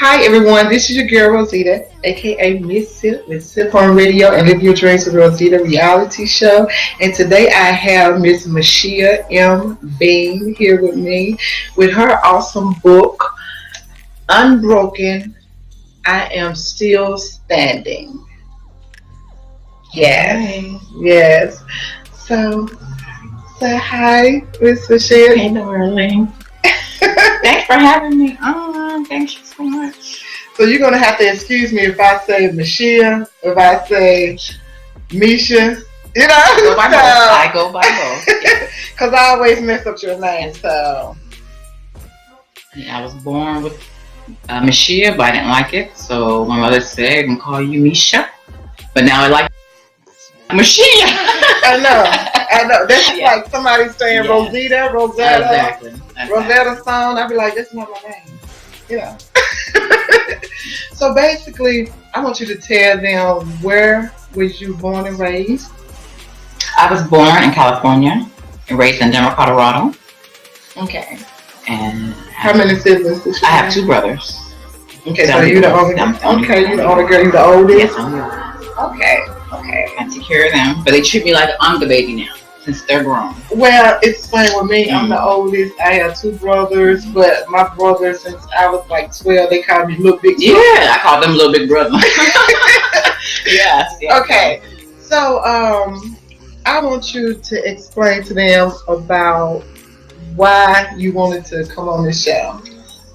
Hi everyone, this is your girl Rosita, aka Miss Sip with Sip on Radio and Live Your Dreams with Rosita reality show. And today I have Miss Meshia M Bean here with me with her awesome book, Unbroken. I Am Still Standing. Yes, Hi. yes. So, say hi, Miss Meshia. Hey, darling. Thanks for having me on. Thank you so much. So you're gonna have to excuse me if I say Meshia, if I say Misha, you know. I go by both. I go by both. Yes. Cause I always mess up your name. So Yeah, I was born with Meshia, but I didn't like it. So my mother said, I can call you Misha. But now I like Meshia. I know. That's Yeah. like somebody saying Yeah. Rosetta. Exactly. Rosetta Stone. I'd be like, that's not my name. You know. So basically, I want you to tell them, where was you born and raised? I was born in California and raised in Denver, Colorado. Okay. And How many siblings did you I have two brothers. Okay, so you're the only. Okay, you're the only girl. You're the oldest. Yes, I'm the oldest. Okay. I take care of them, but they treat me like I'm the baby now since they're grown. Well, it's the same with me. I'm the oldest. I have two brothers, but my brothers, since I was like 12, they called me Little Big Brother. Yeah, I call them Little Big Brother. Yes. Okay, so I want you to explain to them about why you wanted to come on this show.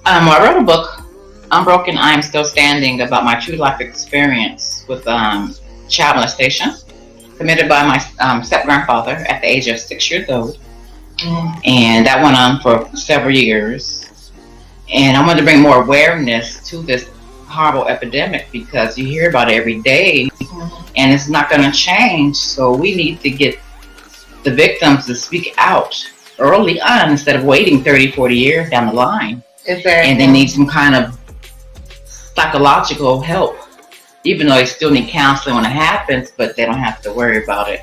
I wrote a book, Unbroken, I Am Still Standing, about my true life experience with child molestation committed by my step-grandfather at the age of 6 years old. And that went on for several years. And I wanted to bring more awareness to this horrible epidemic because you hear about it every day and it's not going to change. So we need to get the victims to speak out early on instead of waiting 30, 40 years down the line. Exactly. And they need some kind of psychological help, even though they still need counseling when it happens, but they don't have to worry about it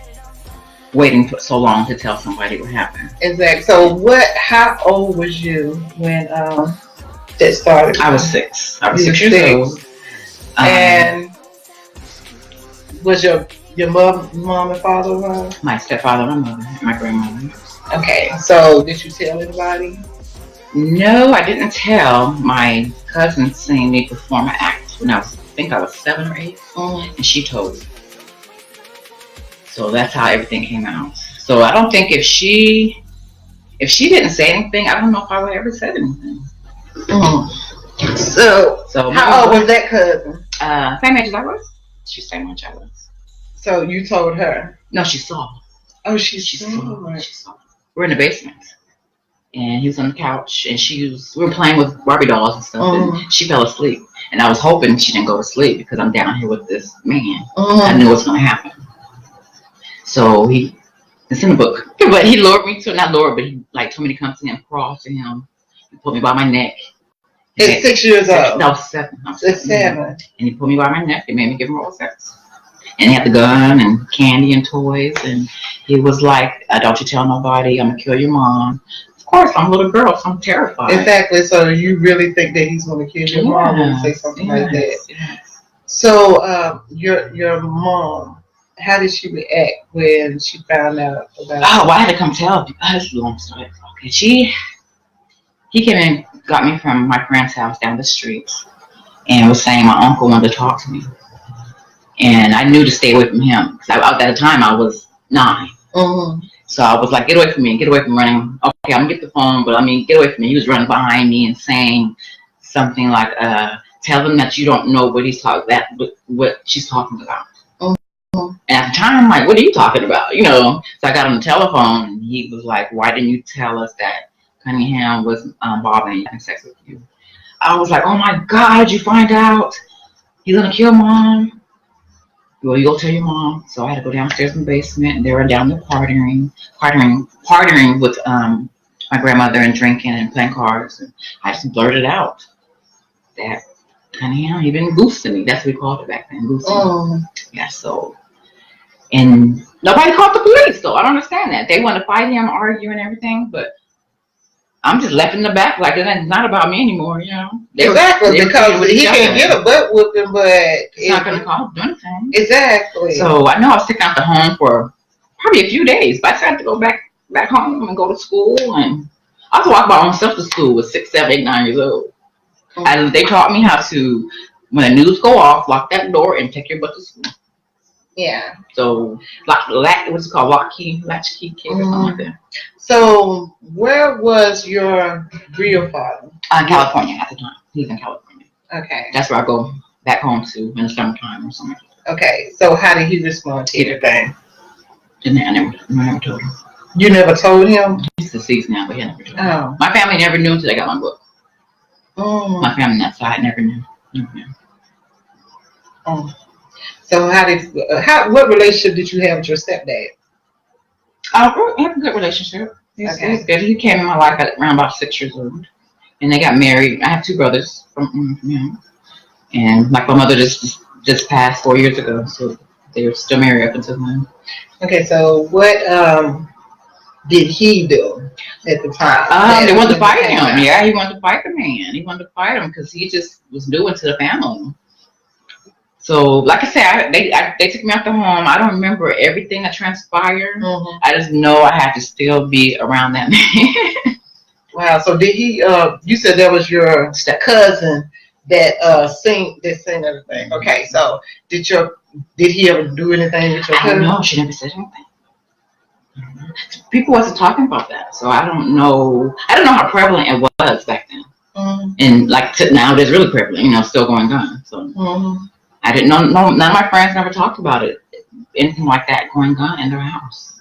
waiting for so long to tell somebody what happened. Exactly. So how old was you when that started? I was 6. I was 6 years old. And was your mom and father around? My stepfather, my mother, my grandmother. Okay. So did you tell anybody? No, I didn't tell. My cousin seen me perform an act when I think I was 7 or 8, and she told me. So that's how everything came out. So I don't think if she didn't say anything, I don't know if I would ever said anything. So how old was that cousin? Same age as I was. She's same age I was. So you told her? No, she saw. Oh, she saw. She saw. We're in the basement, and he was on the couch, and we were playing with Barbie dolls and stuff, and she fell asleep. And I was hoping she didn't go to sleep because I'm down here with this man. I knew what's going to happen. So it's in the book, but he lured me to, not lured, but he like told me to come to him, crawl to him. He pulled me by my neck. It's 6 years old. No, 7. It's 7. And he pulled me by my neck and made me give him oral sex. And he had the gun and candy and toys. And he was like, don't you tell nobody, I'm going to kill your mom. Of course, I'm a little girl, so I'm terrified. Exactly. So you really think that he's going to kill your mom when you say something like that? Yes. So your mom, how did she react when she found out about Oh, well, I had to come tell you. That's a long story. Okay, he came and got me from my friend's house down the street and was saying my uncle wanted to talk to me. And I knew to stay away from him because at the time I was 9. So I was like, get away from me, get away from running. Okay, I'm going to get the phone, but get away from me. He was running behind me and saying something like, tell them that you don't know what she's talking about. And at the time, I'm like, what are you talking about? So I got on the telephone and he was like, why didn't you tell us that Cunningham was bothering you, having sex with you? I was like, oh my God, you find out? He's going to kill mom? Well, you go tell your mom. So I had to go downstairs in the basement and they were down there partying with my grandmother and drinking and playing cards. And I just blurted out that Cunningham, he been goosing me. That's what we called it back then, goosing. Yeah, so. And nobody called the police, so I don't understand that. They want to fight him, argue and everything, but I'm just left in the back like it's not about me anymore, you know. Exactly, because he can get a butt whooping, but it's not going to cause anything. Exactly. So I know I was taken out the home for probably a few days, but I had to go back home and go to school. And I was walking by myself to school at 6, 7, 8, 9 years old. Mm-hmm. They taught me how to, when the news go off, lock that door and take your butt to school. Yeah. So, what's it called? Latchkey kid or something like that. So, where was your real father? California at the time. He's in California. Okay. That's where I go back home to in the summertime or something. Okay. So, how did he respond to everything? I never told him. You never told him? He's deceased now, but he never told me. Oh. My family never knew until they got my book. Oh. My family on that side never knew. Never knew. Oh. So what relationship did you have with your stepdad? We have a good relationship. He's good. He came in my life at around about 6 years old, and they got married. I have 2 brothers from him, and like my mother just passed 4 years ago, so they were still married up until then. Okay, so what did he do at the time? They wanted to fight him. Yeah, he wanted to fight the man. He wanted to fight him because he just was new into the family. So, like I said, they took me out the home. I don't remember everything that transpired. Mm-hmm. I just know I had to still be around that man. Wow. So did he? You said that was your cousin that sing everything. Okay. So did he ever do anything with your cousin? No, she never said anything. People wasn't talking about that, so I don't know. I don't know how prevalent it was back then. Mm-hmm. And like now, it's really prevalent. Still going on. So. Mm-hmm. I didn't know. No, none of my friends never talked about it. Anything like that going on in their house.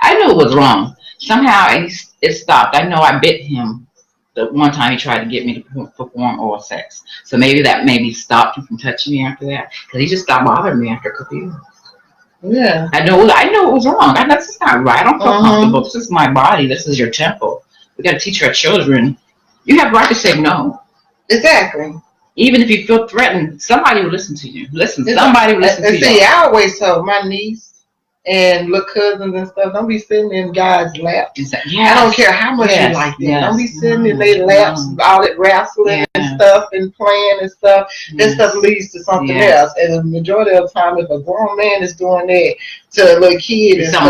I knew it was wrong. Somehow it stopped. I know I bit him the one time he tried to get me to perform oral sex. So that maybe stopped him from touching me after that. Because he just stopped bothering me after a couple years. Yeah. I know it was wrong. That's just not right. I don't feel comfortable. This is my body. This is your temple. We got to teach our children. You have the right to say no. Exactly. Even if you feel threatened, somebody will listen to you. Somebody will listen to you. See, I always told my niece and little cousins and stuff, don't be sitting in guys' laps. Exactly. Yes. I don't care how much you like them. Yes. Don't be sitting in their laps, all that wrestling and stuff and playing and stuff. That stuff leads to something else. And the majority of the time, if a grown man is doing that to a little kid and stuff,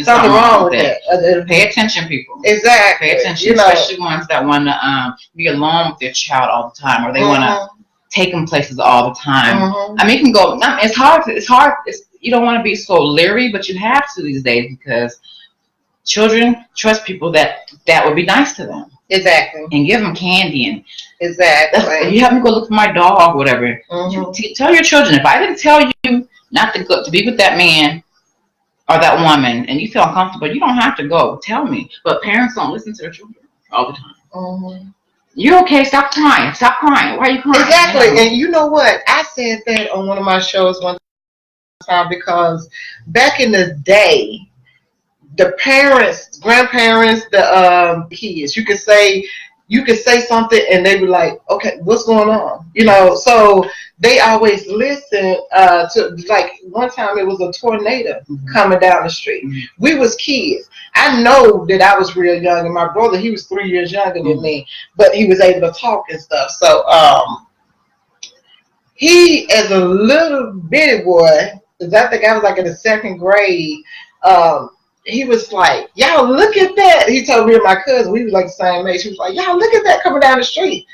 something wrong with that. Pay attention, people. Exactly. Pay attention, especially ones that want to be alone with their child all the time, or they want to take them places all the time. I mean, it can go. It's hard. You don't want to be so leery, but you have to these days because children trust people that would be nice to them. Exactly. And give them candy and exactly. You have me go look for my dog, or whatever. Tell your children, if I didn't tell you not to be with that man or that woman, and you feel uncomfortable, you don't have to go. Tell me. But parents don't listen to their children all the time. You're okay. Stop crying. Stop crying. Why are you crying? Exactly. And you know what? I said that on one of my shows one time because back in the day, the parents, grandparents, the kids, you could say something and they were like, okay, what's going on? So they always listen to, like, one time it was a tornado coming down the street. We was kids. I know that I was real young, and my brother, he was 3 years younger than me, but he was able to talk and stuff. So he, as a little bitty boy, because I think I was like in the 2nd grade, he was like, y'all look at that. He told me and my cousin, we was like the same age. He was like, y'all look at that coming down the street.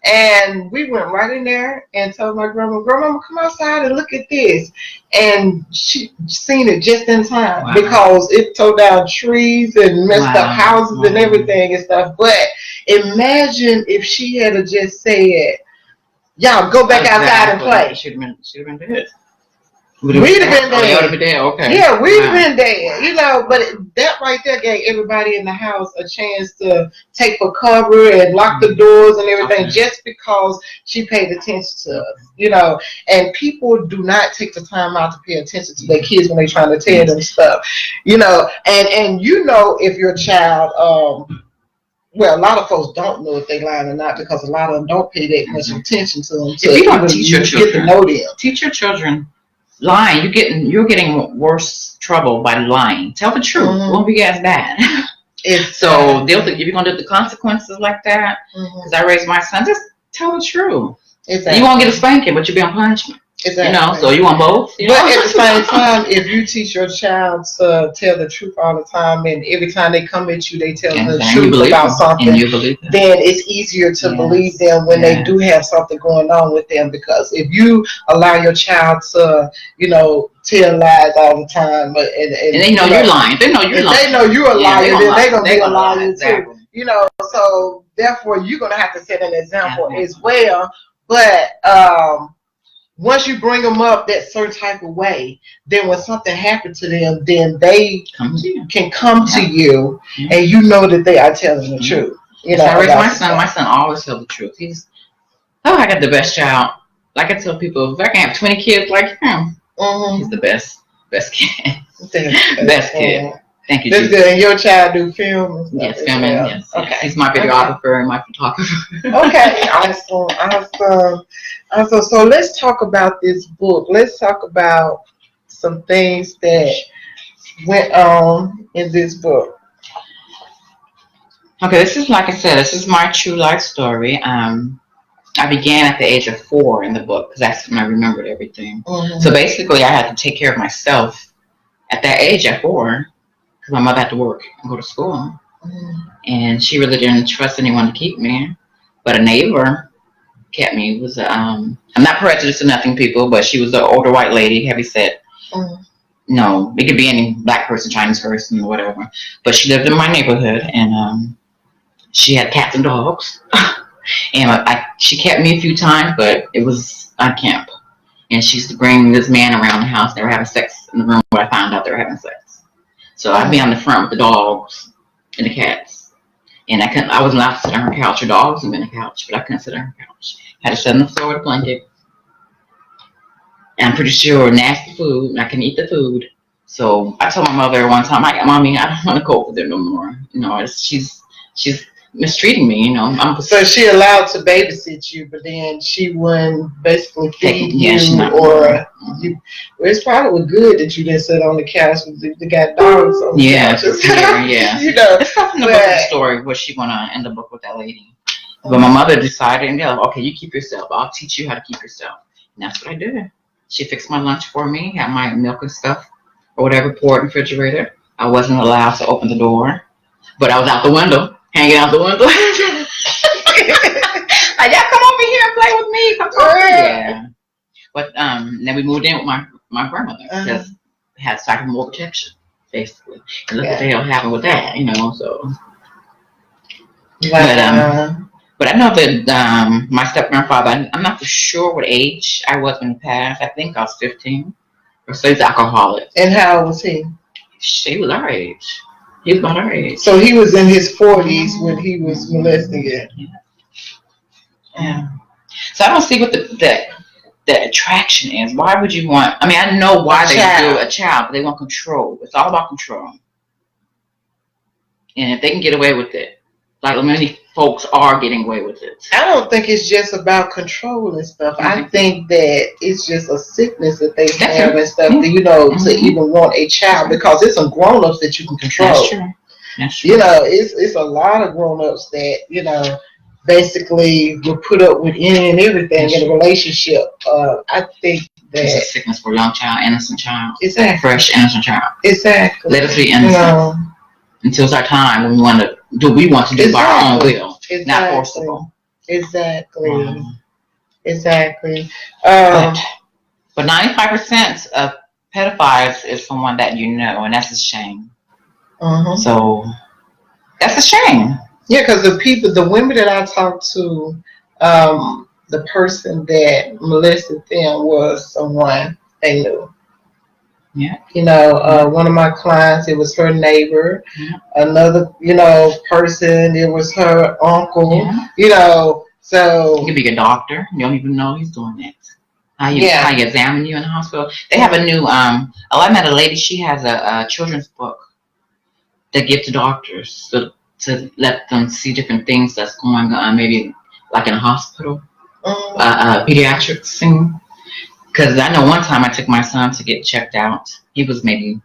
And we went right in there and told my grandma, come outside and look at this. And she seen it just in time because it tore down trees and messed up houses and everything and stuff. But imagine if she had just said, y'all go back outside and play. Should have been dead. We'd have been dead. Okay. Yeah, we'd have been dead. But that right there gave everybody in the house a chance to take for cover and lock the doors and everything just because she paid attention to us, And people do not take the time out to pay attention to their kids when they're trying to tell them stuff, And if your child, well, a lot of folks don't know if they're lying or not because a lot of them don't pay that much attention to them. If you don't teach your children, get to know them. Teach your children. Lying, you're getting worse trouble by lying. Tell the truth. It won't be as bad. So they'll think if you're gonna do the consequences like that, because I raised my son, just tell the truth. You won't get a spanking, but you'll be on punishment. You know, so you want both. You know? But at the same time, if you teach your child to tell the truth all the time, and every time they come at you, they tell the truth about something, then it's easier to believe them when they do have something going on with them. Because if you allow your child to, you know, tell lies all the time, and they know you're lying, they know you're lying. They know you're a liar, then they're gonna be a liar too. You know, so therefore you're gonna have to set an example as well. But once you bring them up that certain type of way, then when something happens to them, then they can come to you, and you know that they are telling the truth. You know, I raised my son. My son always tells the truth. I got the best child. Like I tell people, if I can have 20 kids like him, he's the best kid. Best kid. Thank you. That's good. And your child do film and stuff. Yes, filming. Well. Yes. Okay. He's my videographer and my photographer. Okay, awesome. So let's talk about this book. Let's talk about some things that went on in this book. Okay, this is, like I said, this is my true life story. I began at the age of 4 in the book because that's when I remembered everything. So basically, I had to take care of myself at that age at 4 because my mother had to work and go to school. And she really didn't trust anyone to keep me. But a neighbor kept me. It was I'm not prejudiced or nothing, people, but she was an older white lady, heavy set. No, it could be any black person, Chinese person, whatever. But she lived in my neighborhood, and she had cats and dogs. And she kept me a few times, but it was on camp. And she used to bring this man around the house. They were having sex in the room where I found out they were having sex. So I'd be on the front with the dogs and the cats. And I wasn't allowed to sit on her couch. Her dogs were on the couch, but I couldn't sit on her couch. I had to sit on the floor with a blanket. And I'm pretty sure nasty food, and I couldn't eat the food. So I told my mother one time, Mommy, I don't want to cope with her no more. You know, she's mistreating me, you know. So she allowed to babysit you, but then she wouldn't basically feed you, or you. Well, it's probably good that you didn't sit on the couch with the got dogs on the couch. You know, it's stuff in the book of the story where she went on in the book with that lady. But my mother decided, okay, you keep yourself. I'll teach you how to keep yourself. And that's what I did. She fixed my lunch for me, had my milk and stuff, or whatever, poured in the refrigerator. I wasn't allowed to open the door, but I was out the window. Hanging out the window. Like, y'all come over here and play with me. Come talk to me. Yeah. But then we moved in with my grandmother because we had to more protection, basically. And look what the hell happened with that, you know, so. But I know that my step-grandfather, I'm not for sure what age I was when he passed. I think I was 15. Or so he's alcoholic. And how old was he? She was our age. He was about our age. So he was in his 40s when he was molesting you. Yeah. So I don't see what the attraction is. Why would you want? I mean, I know why they do a child, but they want control. It's all about control. And if they can get away with it, like many folks are getting away with it. I don't think it's just about control and stuff. I think that it's just a sickness that they have and stuff, you know, to even want a child, because it's some grown-ups that you can control. That's true. You know, it's a lot of grown-ups that, you know, basically will put up with any and everything in a relationship. I think that it's a sickness for a young child, innocent child. Exactly. Fresh, innocent child. Exactly. Let us be innocent. Until it's our time when we want to do by our own will, not forcible. Exactly. But 95% of pedophiles is someone that you know, and that's a shame. So that's a shame. Yeah, because the women that I talked to, the person that molested them was someone they knew. Yeah. You know, one of my clients, it was her neighbor. Another, you know, person, it was her uncle. You know, so it could be a doctor. You don't even know he's doing that. How you examine you in the hospital. They have a new I met a lady, she has a children's book that gives to doctors to let them see different things that's going on, maybe like in a hospital, pediatric scene. Because I know one time I took my son to get checked out. He was maybe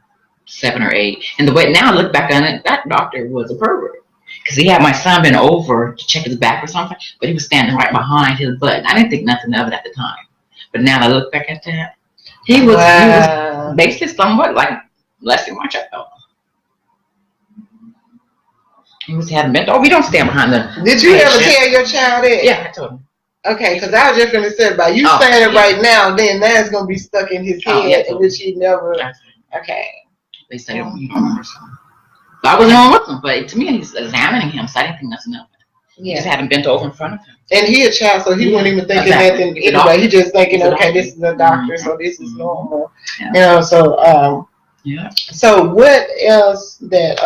7 or 8. And the way now I look back on it, that doctor was a pervert. Because he had my son been over to check his back or something, but he was standing right behind his butt. I didn't think nothing of it at the time. But now that I look back at that, he was basically somewhat like molesting my child. He was having bent. Oh, we don't stand behind the. Did you ever tell your child that? Yeah, I told him. Okay, because I was just going to say about you saying it right now, then that's going to be stuck in his head, and which he never. Okay. They say you don't remember something. So I wasn't on with him, but to me, he's examining him, so I didn't think nothing of it. Yeah. Just had him bent over in front of him. And he a child, so he wasn't even thinking nothing anyway. He just thinking, okay, this is a doctor, so this is normal. Yeah. You know, so So what else that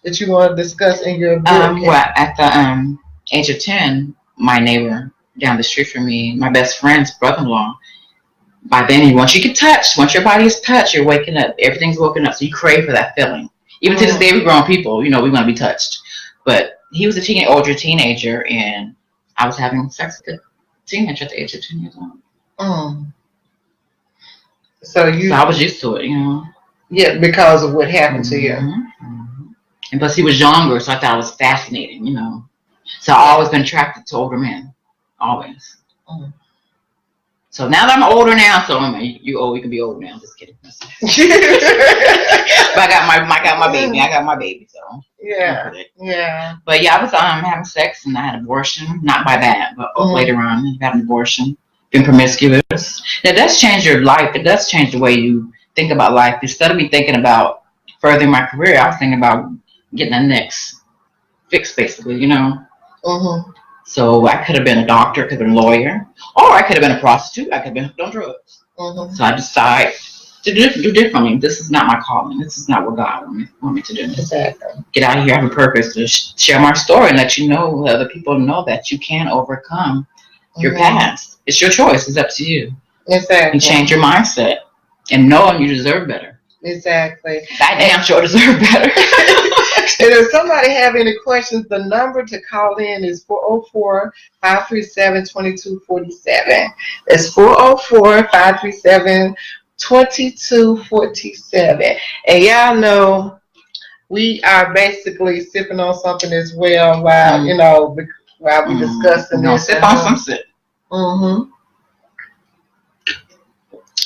that you want to discuss in your book? Well, at the age of 10, my neighbor down the street from me, my best friend's brother-in-law. By then, once you get touched, once your body is touched, you're waking up. Everything's woken up, so you crave for that feeling. Even to this day, we're grown people, you know, we want to be touched. But he was a older teenager, and I was having sex with a teenager at the age of 10 years old. So I was used to it, you know. Yeah, because of what happened to you. And plus, he was younger, so I thought it was fascinating, you know. So I've always been attracted to older men, always. So now that I'm older now, so you can be old now. Just kidding. But I got my baby. I got my baby. So yeah. But yeah, I was having sex and I had an abortion. Not by that, but later on, I had an abortion. Been promiscuous. That does change your life. It does change the way you think about life. Instead of me thinking about furthering my career, I was thinking about getting the next fix, basically. You know. So I could have been a doctor, could have been a lawyer, or I could have been a prostitute. I could have been hooked on drugs. So I decided to do differently. This is not my calling. This is not what God want me to do. Exactly. Get out of here, have a purpose to share my story and let you know, let other people know that you can overcome your past. It's your choice. It's up to you. Exactly. And change your mindset and knowing you deserve better. Exactly. I damn sure deserve better. And if somebody have any questions, the number to call in is 404-537-2247. It's 404-537-2247. And y'all know we are basically sipping on something as well while you know while we discussing this. Sip on some sip.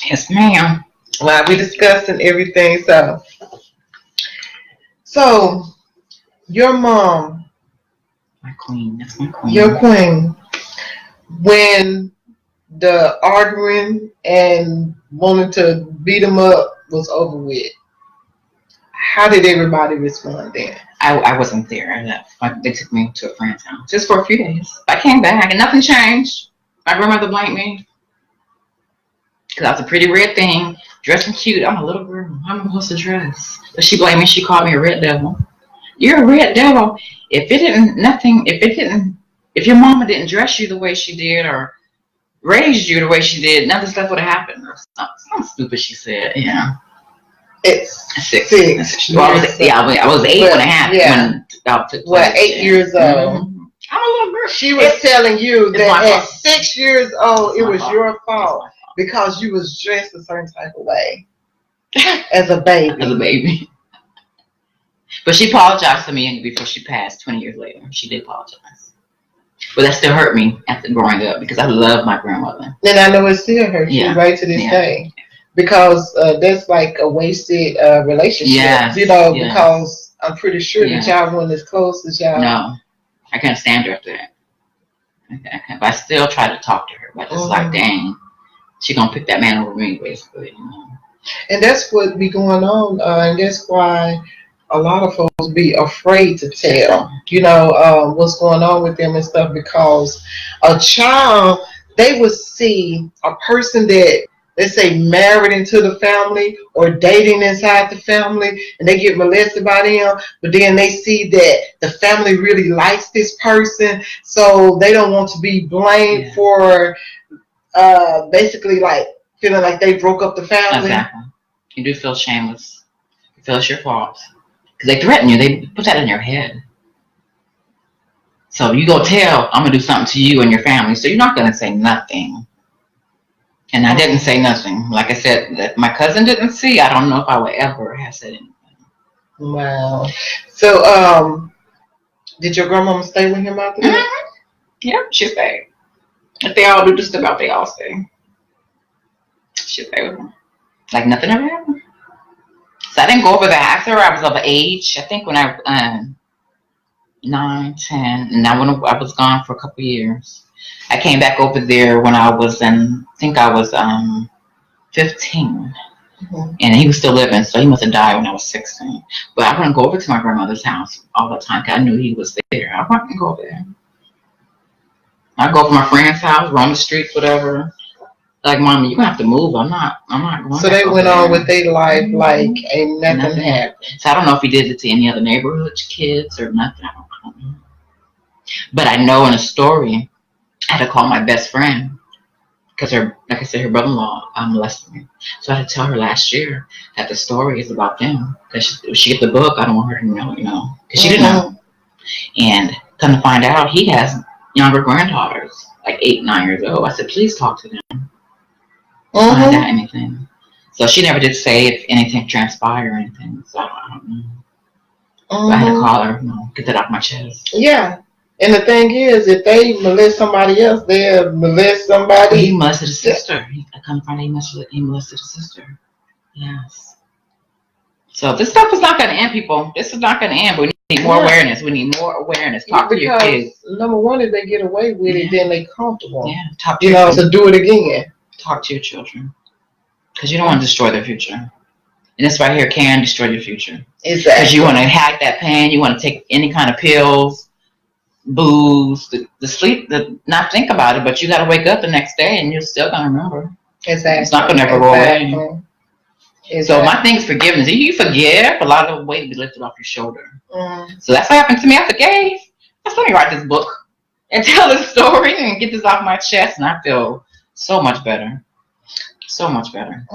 Yes, ma'am. While we discussing everything, so your mom, my queen, that's my queen. Your queen, when the arguing and wanting to beat them up was over with, how did everybody respond then? I wasn't there. I left. They took me to a friend's house just for a few days. I came back and nothing changed. My grandmother blamed me because I was a pretty red thing, dressing cute. I'm a little girl. I'm supposed to dress. But she blamed me. She called me a red devil. You're a red devil. If your mama didn't dress you the way she did or raised you the way she did, none of this stuff would have happened. Or something stupid she said. Yeah. It's 6. Well, I was 8 when it happened. Yeah. When 8 years old. I'm a little girl. She was telling you that at 6 years old, it was your fault because you was dressed a certain type of way as a baby. But she apologized to me before she passed 20 years later. She did apologize. But that still hurt me after growing up because I love my grandmother. And I know it still hurts you right to this day. Because that's like a wasted relationship. Yes, you know, because I'm pretty sure that y'all weren't as close as y'all. No, I can't stand her after that. But I still try to talk to her. But it's like, dang, she gonna pick that man over me, basically. You know? And that's what be going on, and that's why a lot of folks be afraid to tell, you know, what's going on with them and stuff, because a child, they would see a person that, let's say, married into the family or dating inside the family, and they get molested by them, but then they see that the family really likes this person, so they don't want to be blamed for basically like feeling like they broke up the family. Exactly. You do feel shameless. You feel it's your fault. Because they threaten you. They put that in your head. So you go tell, I'm going to do something to you and your family, so you're not going to say nothing. And I didn't say nothing. Like I said, that my cousin didn't see. I don't know if I would ever have said anything. Wow. So, did your grandmama stay with him after that? Mm-hmm. Yep, she stayed. If they all do the stuff out, they all stay. She stayed with him. Like nothing ever happened. So I didn't go over there after I was of age. I think when I was 9, 10, and I was gone for a couple of years. I came back over there when I was in, I think I was 15. Mm-hmm. And he was still living, so he must have died when I was 16. But I wouldn't go over to my grandmother's house all the time because I knew he was there. I wouldn't go over there. I'd go to my friend's house, roam the streets, whatever. Like, Mommy, you're going to have to move. I'm not going. So they went on with their life like ain't nothing happened. So I don't know if he did it to any other neighborhood kids or nothing. I don't know. But I know in a story, I had to call my best friend because like I said, her brother-in-law molested me. So I had to tell her last year that the story is about them. Because she get the book, I don't want her to know, because she didn't know. And come to find out, he has younger granddaughters, like 8, 9 years old. I said, please talk to them. Find out anything. So she never did say if anything transpired or anything. So I don't know. So I had to call her, get that off my chest. Yeah. And the thing is, if they molest somebody else, they'll molest somebody. He molested his sister. I come to find out he molested his sister. Yes. So this stuff is not going to end, people. This is not going to end. We need more awareness. We need more awareness. Talk to your kids. Number one, if they get away with it, then they comfortable. Yeah. Talk to to do it again. Talk to your children. Because you don't want to destroy their future. And this right here can destroy your future. Exactly. Because you want to hack that pain. You want to take any kind of pills, booze, the sleep, not think about it, but you got to wake up the next day and you're still going to remember. Exactly. It's not going to ever go away. Exactly. So my thing is forgiveness. If you forgive, a lot of the weight will be lifted off your shoulder. So that's what happened to me. I forgave. Let me write this book and tell this story and get this off my chest, and I feel so much better. So much better.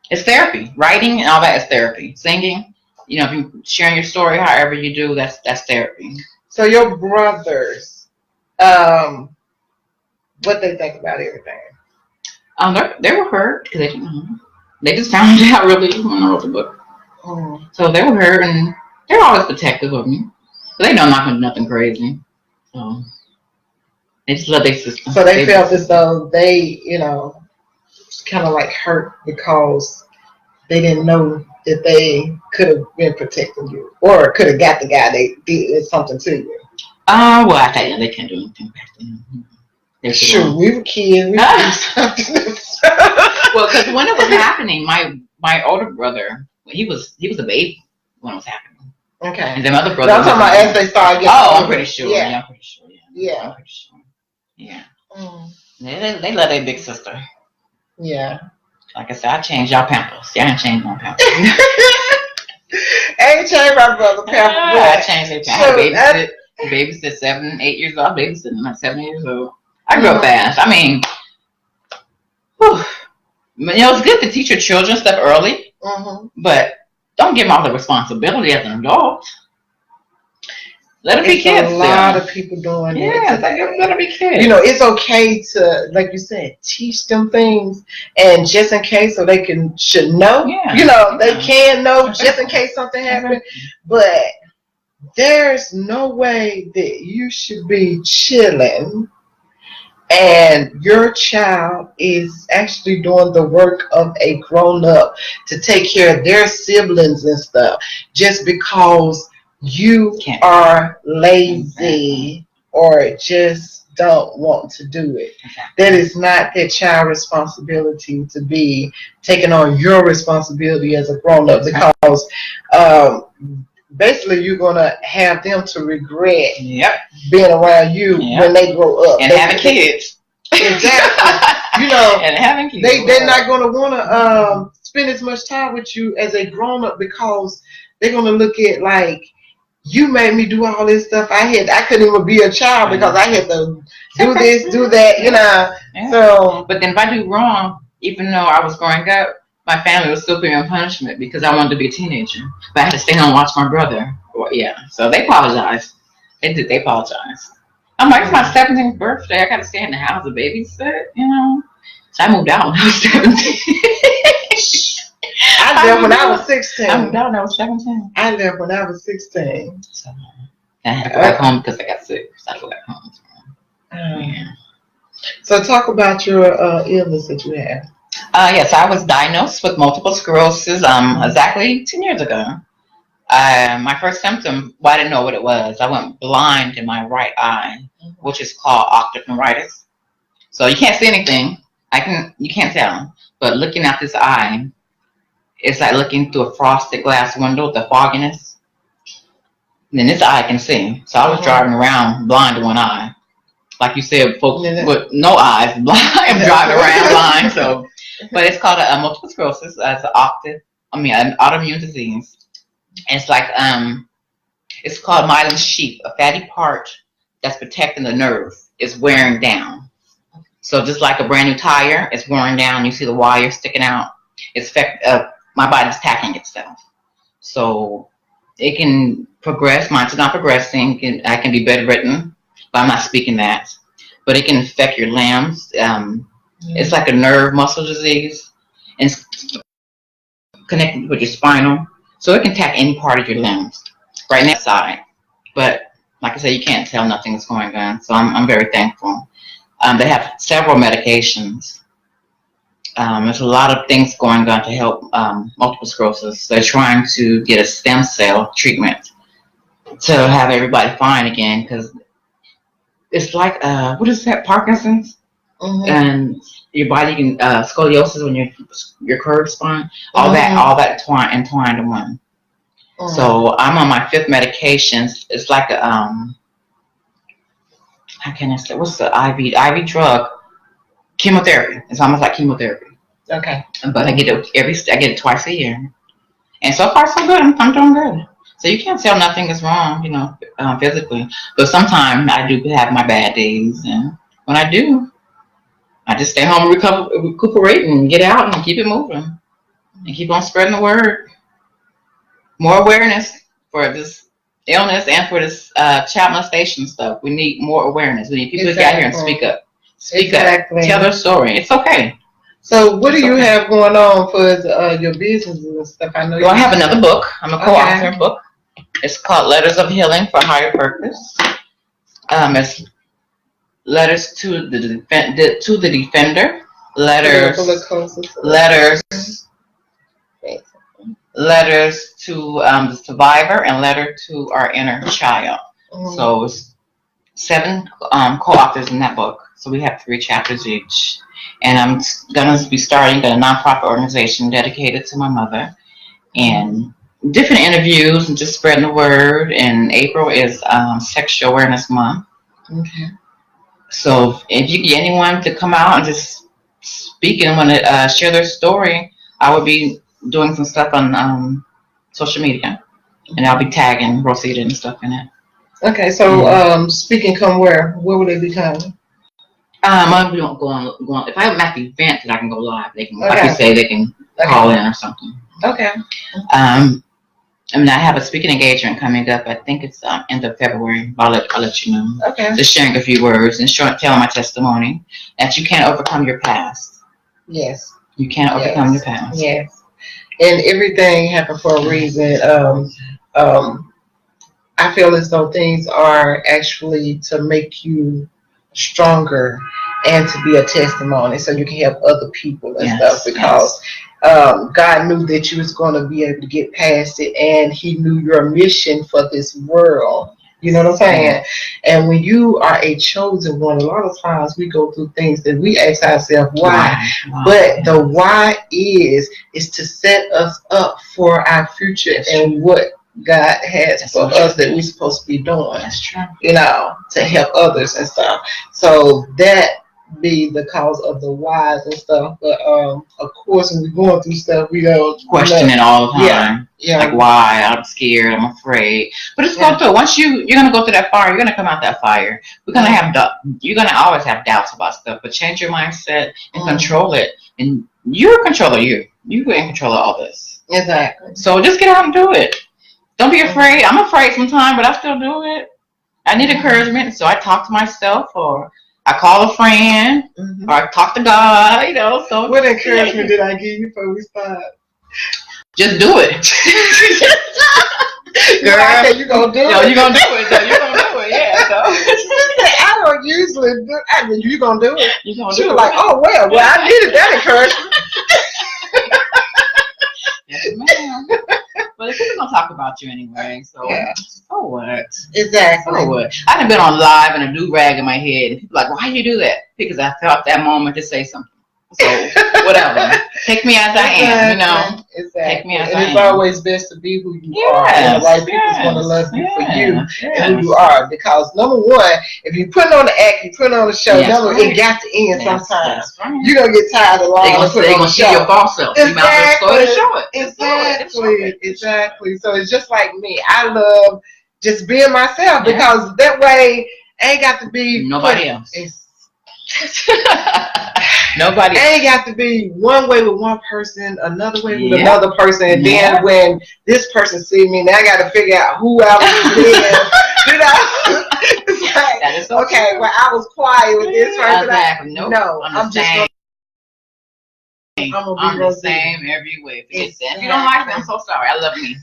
It's therapy. Writing and all that is therapy. Singing, if you sharing your story, however you do, that's therapy. So your brothers, what they think about everything? They were hurt because they didn't know. They just found out really when I wrote the book. So they were hurt, and they're always protective of me. But they know I'm not going to do nothing crazy. So they just love their sister. So they felt as though they, kind of like hurt because they didn't know that they could have been protecting you or could have got the guy they did something to you. Well, I tell you, they can't do anything back then. Sure, we were kids. We did something. Well, because when it was happening, my older brother, he was a baby when it was happening. Okay. And then my other brother. I'm talking about as they started getting older. I'm pretty sure. Yeah. I'm pretty sure. Yeah. I'm pretty sure. Yeah. They love their big sister. Yeah. Like I said, I changed y'all pampers. Y'all ain't changed my pampers. Ain't changed my brother pampers. I changed their pampers. Babysit 7, 8 years old. Babysitting like 7 years old. I grew up fast. I mean, it's good to teach your children stuff early, but don't give them all the responsibility as an adult. Let them be kids. A lot of people doing that. Yeah, let them be kids. It's okay to, like you said, teach them things, and just in case, so they should know. Yeah. They can know just in case something happens. But there's no way that you should be chilling and your child is actually doing the work of a grown-up to take care of their siblings and stuff just because you are lazy or just don't want to do it. That is not their child responsibility to be taking on your responsibility as a grown-up because basically you're going to have them to regret being around you when they grow up. And having kids. Exactly. And having kids. They're not going to want to spend as much time with you as a grown-up because they're going to look at like, you made me do all this stuff. I couldn't even be a child because I had to do this, do that, Yeah. So, but then if I do wrong, even though I was growing up, my family was still putting me on punishment because I wanted to be a teenager. But I had to stay home and watch my brother. So they apologized. They apologized. I'm like, it's my 17th birthday. I got to stay in the house and babysit, So I moved out when I was 17. I left when I was 16. I moved out when I was 17. I left when I was 16. So I had to go back home because I got sick. So I had to go back home. Yeah. So talk about your illness that you had. Yes, I was diagnosed with multiple sclerosis exactly 10 years ago. My first symptom, well, I didn't know what it was. I went blind in my right eye, which is called optic neuritis. So you can't see anything. You can't tell. But looking at this eye, it's like looking through a frosted glass window, the fogginess. And then this eye can see. So I was driving around blind in one eye. Like you said, folks with no eyes, blind, driving around blind. So, but it's called a multiple sclerosis. It's an autoimmune disease. It's like it's called myelin sheath. A fatty part that's protecting the nerve is wearing down. So just like a brand new tire, it's wearing down. You see the wire sticking out. It's my body's attacking itself. So it can progress. Mine's not progressing. I can be bedridden, but I'm not speaking that. But it can affect your limbs. It's like a nerve muscle disease, and it's connected with your spinal. So it can attack any part of your limbs. Right now, side. But like I said, you can't tell nothing is going on. So I'm very thankful. They have several medications. There's a lot of things going on to help multiple sclerosis. They're trying to get a stem cell treatment to have everybody fine again, because it's like what is that, Parkinson's? And your body can scoliosis when your curved spine, all that entwined in one. So I'm on my 5th medications. It's like a how can I say, what's the IV drug? Chemotherapy. It's almost like chemotherapy. Okay. But I get it twice a year, and so far so good. I'm doing good. So you can't tell nothing is wrong, physically. But sometimes I do have my bad days, and when I do, I just stay home and recuperate and get out and keep it moving and keep on spreading the word. More awareness for this illness and for this child molestation stuff. We need more awareness. We need people to get out here and speak up. Speak up. Tell their story. It's okay. So what do you have going on for your business and stuff? I know. I have another book. I'm a co-author book. It's called Letters of Healing for Higher Purpose. It's letters to the defender, letters to the survivor, and letter to our inner child. So it's 7 co-authors in that book. So we have 3 chapters each. And I'm going to be starting a nonprofit organization dedicated to my mother, and different interviews and just spreading the word. And April is Sexual Awareness Month. Okay. So if you get anyone to come out and just speak and want to share their story, I will be doing some stuff on social media, and I'll be tagging Rosita and stuff in it. Okay, so speaking come where? Where will they be coming? We don't go on. If I have an event that I can go live, they can, like you say, they can call in or something. Okay. I have a speaking engagement coming up. I think it's end of February. I'll let you know. Okay. Just sharing a few words and telling my testimony that you can't overcome your past. Yes. You can't overcome your past. Yes. And everything happened for a reason. I feel as though things are actually to make you stronger and to be a testimony, so you can help other people and stuff, because God knew that you was going to be able to get past it, and He knew your mission for this world. You know what I'm saying? And when you are a chosen one, a lot of times we go through things that we ask ourselves why. But the why is to set us up for our future and what God has for us that we're supposed to be doing. That's true. To help others and stuff. So that be the cause of the whys and stuff. But of course, when we're going through stuff, we don't question it all the time. Yeah. Like, why? I'm scared. I'm afraid. But it's going through. Once you're gonna go through that fire, you're gonna come out that fire. You're gonna always have doubts about stuff. But change your mindset and control it. And you're in control of you. You're in control of all this. Exactly. So just get out and do it. Don't be afraid. I'm afraid sometimes, but I still do it. I need encouragement, so I talk to myself, or I call a friend or I talk to God, you know. So what encouragement did I give you before we start? Just do it. Girl, I said you gonna do it. You gonna do it. So you gonna do it. Yeah. So I don't usually do. I mean, you gonna do it. You gonna she do was it. like, oh well, I needed that encouragement. Yes, ma'am. But people gonna talk about you anyway. So so what? Exactly. So what? I done been on live and a do rag in my head, and people like, why you do that? Because I felt that moment to say something. So whatever. Take me as I am, you know. Exactly. Take me as I am. And it's always best to be who you are. And the right people's gonna love you for you and who you are. Because number one, if you put on the act, you put on the show, it got to end sometimes. Right. You're gonna get tired of lying. They're gonna see your false self. You might as well go ahead and show it. Exactly. So it's just like me. I love just being myself because that way I ain't got to be nobody else. Nobody. I ain't got to be one way with one person, another way with another person, and then when this person see me, now I got to figure out who I was with. You know, it's like, that is so okay, true. well I was quiet with this person. Exactly. No, I'm just. I'm the same every way. If you don't like me, I'm so sorry. I love me.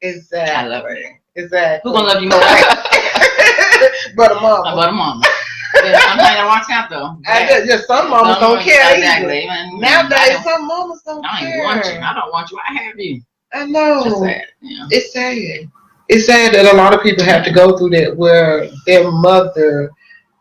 Exactly. I love you. Exactly. Who gonna love you more? But a mama. But a mama. Yeah, sometimes I watch out though. Some mamas don't care. Exactly. Nowadays, some mamas don't care. I don't want you. I don't want you. I have you. I know. It's sad. Yeah. It's sad. It's sad that a lot of people have to go through that where their mother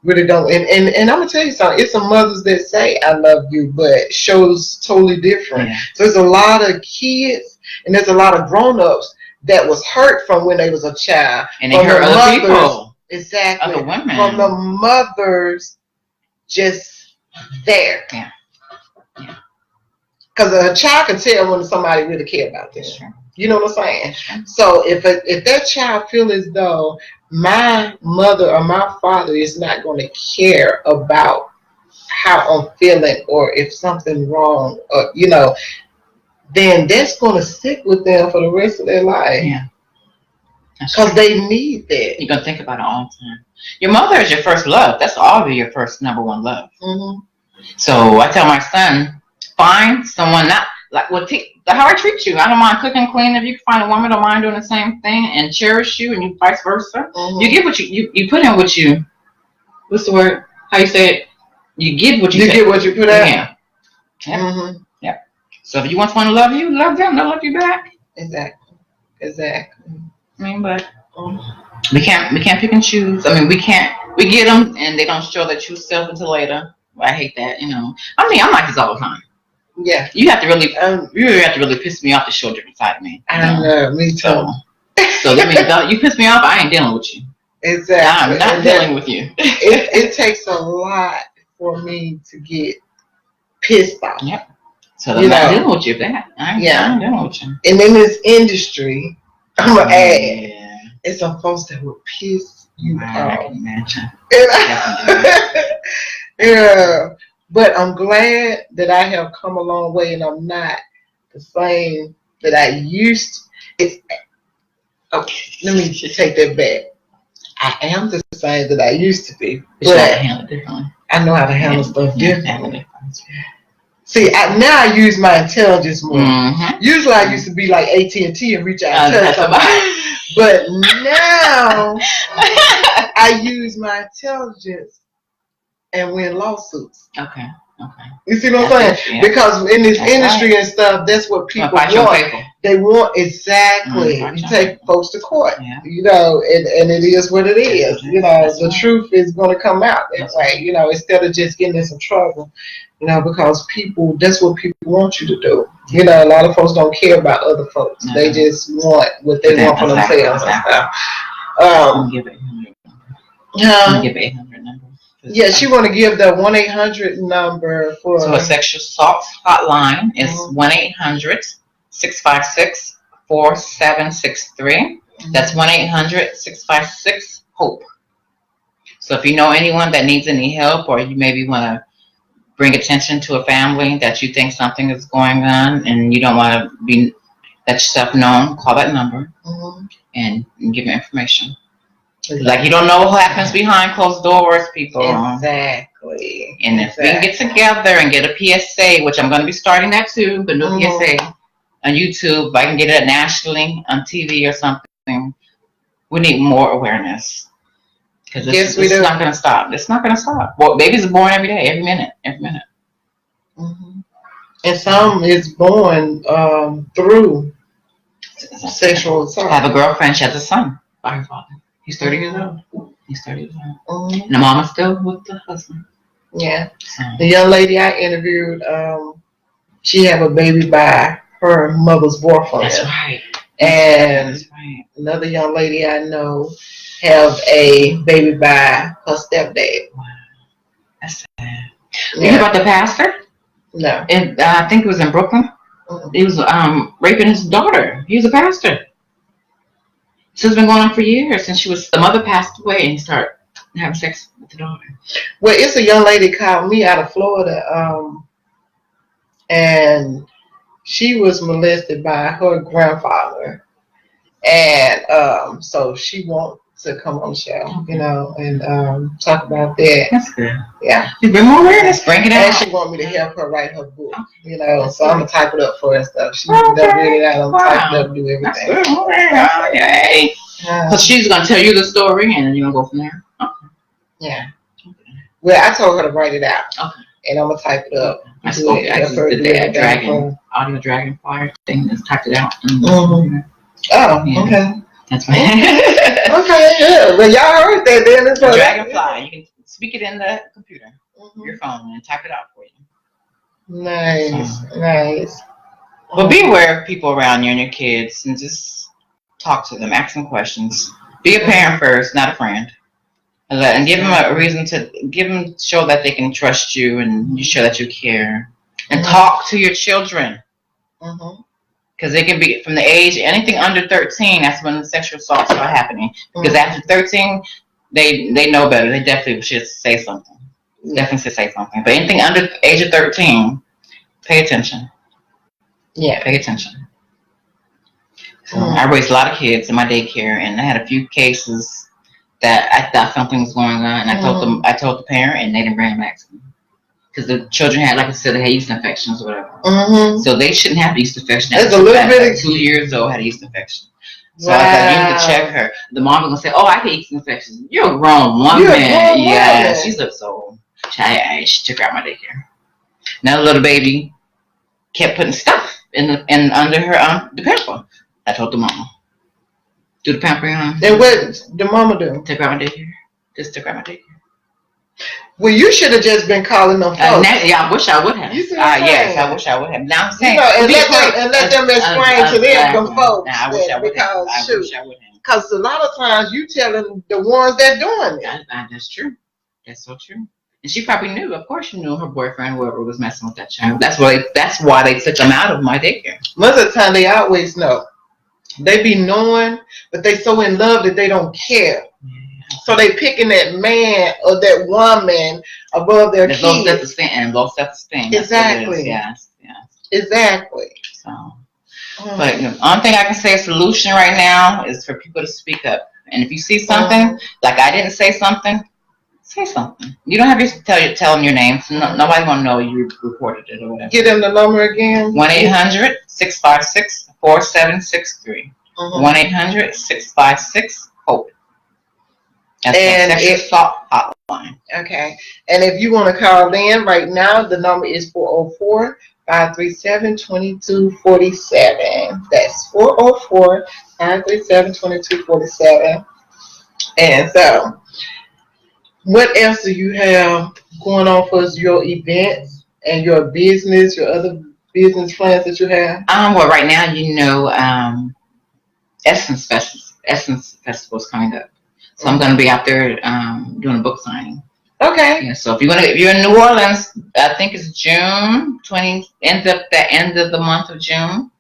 really don't. And I'm gonna tell you something. It's some mothers that say I love you, but shows totally different. Yeah. So there's a lot of kids and there's a lot of grown-ups that was hurt from when they was a child. And they hurt other people. Exactly. Other women. From the mothers just there. Yeah. Because a child can tell when somebody really care about them. Sure. You know what I'm saying? Sure. So if that child feel as though my mother or my father is not going to care about how I'm feeling or if something's wrong, or you know, then that's going to stick with them for the rest of their life. Yeah. Because they need that. You're going to think about it all the time. Your mother is your first love. That's always your first number one love. Mm-hmm. So I tell my son, find someone not like how I treat you. I don't mind cooking and cleaning. If you can find a woman, don't mind doing the same thing and cherish you, and you vice versa. Mm-hmm. You give what you put in what you. What's the word? How you say it? You give what you. You get what you put out. Yeah. Mm-hmm. Yeah. So if you want someone to love you, love them. They'll love you back. Exactly. I mean, but we can't pick and choose. I mean, we get them and they don't show their true self until later. I hate that, you know. I mean, I'm like this all the time. Yeah. You have to really, piss me off to show a different side of me. I know, me too. So that means you piss me off, I ain't dealing with you. Exactly. I'm not dealing with you. it takes a lot for me to get pissed off. Yep. So I'm not dealing with you for that. I ain't dealing with you. And in this industry, I'm gonna add, it's some folks that will piss you off. I can imagine. Yeah, but I'm glad that I have come a long way, and I'm not the same that I used to. Okay, let me take that back. I am the same that I used to be, but I know how to handle stuff differently. See, now I use my intelligence more. Mm-hmm. Usually I used to be like AT&T and reach out and tell somebody. But now I use my intelligence and win lawsuits. Okay. You see what I'm saying? Yeah. Because in this industry and stuff, that's what people want. They want exactly. You take folks to court, you know, and it is what it is. You know, the truth is going to come out that way. You know, instead of just getting in some trouble. You know, because that's what people want you to do. You know, a lot of folks don't care about other folks. Mm-hmm. They just want what they want for themselves and stuff. I'm give it 800 number. Yeah, she want to give the 1-800 number for. So a sexual assault hotline is 1-800-656-4763. That's 1-800-656-HOPE. So if you know anyone that needs any help, or you maybe want to bring attention to a family that you think something is going on and you don't want to be that yourself known, call that number and give your information. Exactly. Like you don't know what happens behind closed doors, people. Exactly. And if we can get together and get a PSA, which I'm going to be starting that too, but no PSA on YouTube, if I can get it nationally on TV or something, we need more awareness. Because this is not going to stop. It's not going to stop. Well, babies are born every day, every minute. And some is born through sexual assault. I have a girlfriend. She has a son by her father. He's 30 years old. And the mom is still with the husband. Yeah. The young lady I interviewed, she had a baby by her mother's boyfriend. That's right. And another young lady I know have a baby by her stepdad. Wow. That's sad. You hear about the pastor? No. And I think it was in Brooklyn. He was raping his daughter. He was a pastor. This has been going on for years since the mother passed away and he started having sex with the daughter. Well, it's a young lady called me out of Florida, and she was molested by her grandfather, and so she wants to come on the show, you know, and talk about that. That's good. Yeah. You bring more awareness, bring it out. And she want me to help her write her book, you know, so I'm gonna type it up for her and stuff. She done read it out, I'm type it up, do everything. That's good. Okay. So she's gonna tell you the story, and then you're gonna go from there. Okay. Yeah. Well, I told her to write it out. Okay. And I'm gonna type it up. I just did that audio dragonfly thing, just typed it out. Oh, yeah. Okay. That's right. Okay, yeah. Well, y'all heard that then. It's dragonfly. You can speak it in the computer, your phone, and type it out for you. Nice, nice. But be aware of people around you and your kids, and just talk to them, ask them questions. Be a parent first, not a friend. And give them a reason to show that they can trust you and you show that you care. And talk to your children. Because they can be from the age, anything under 13, that's when the sexual assaults are happening. Because after 13, they know better. They definitely should say something. Definitely should say something. But anything under the age of 13, pay attention. Yeah. Pay attention. So I raised a lot of kids in my daycare, and I had a few cases that I thought something was going on, and I told the parent, and they didn't bring them back to me. Because the children had, like I said, they had yeast infections or whatever. So they shouldn't have yeast infection. It's a little bit of 2 years old had a yeast infection. So I was like, you need to check her. The mom was gonna say, "Oh, I get yeast infections." You're a grown woman. Yeah, she looked so. She took her out my daycare. Now the little baby kept putting stuff in under her the pamper. I told the mama, do the pampering on. Then what the mama do? Take her out my daycare. Just took her out my daycare. Well, you should have just been calling them folks. Yeah, I wish I would have. Yes, I wish I would have. Now I'm saying, and let them explain to them folks. I wish I would have. Because a lot of times you telling the ones that doing it. That's true. That's so true. And she probably knew. Of course, she knew her boyfriend, whoever was messing with that child. That's why they took them out of my daycare. Most of the time, they always know. They be knowing, but they so in love that they don't care. So they picking that man or that woman above their kids. Low self-esteem. Exactly. Yes. Exactly. So, but the only thing I can say a solution right now is for people to speak up. And if you see something, like I didn't say something, say something. You don't have to tell them your name. So nobody gonna know you reported it or whatever. Give them the number again. 1-800-656-4763. 1-800-656-HOPE. That's the sexual assault hotline. Okay. And if you want to call in right now, the number is 404-537-2247. That's 404-537-2247. And so, what else do you have going on for your events and your business, your other business plans that you have? Well, right now, Essence Festival is coming up. So I'm going to be out there doing a book signing. Okay. Yeah. So if you're in New Orleans, I think it's June 20. End of the month of June.